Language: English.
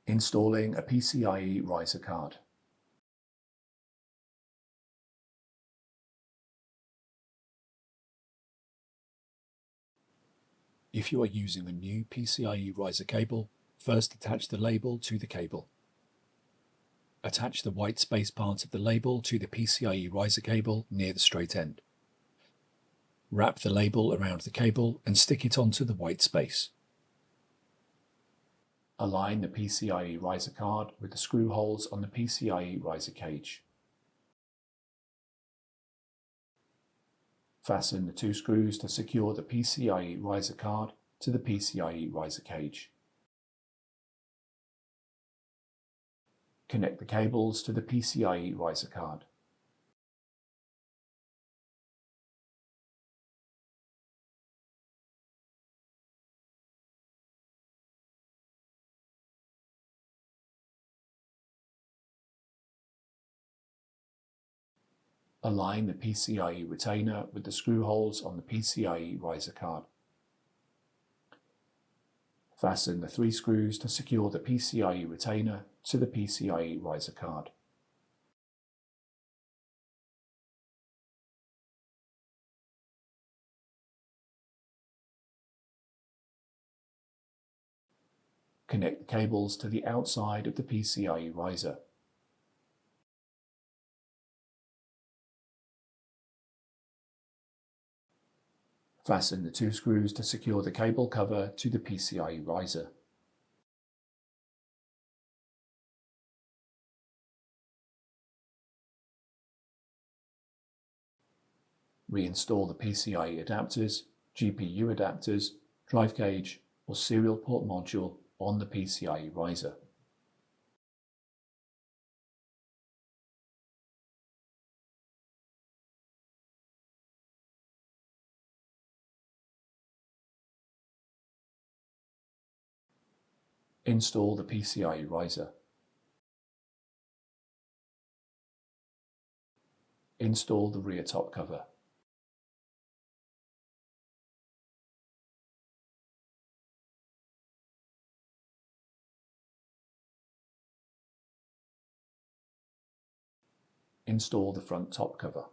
Installing a PCIe riser card. If you are using a new PCIe riser cable, first attach the label to the cable. Attach the white space part of the label to the PCIe riser cable near the straight end. Wrap the label around the cable and stick it onto the white space. Align the PCIe riser card with the screw holes on the PCIe riser cage. Fasten the two screws to secure the PCIe riser card to the PCIe riser cage. Connect the cables to the PCIe riser card. Align the PCIe retainer with the screw holes on the PCIe riser card. Fasten the three screws to secure the PCIe retainer to the PCIe riser card. Connect the cables to the outside of the PCIe riser. Fasten the two screws to secure the cable cover to the PCIe riser. Reinstall the PCIe adapters, GPU adapters, drive cage, or serial port module on the PCIe riser. Install the PCIe riser. Install the rear top cover. Install the front top cover.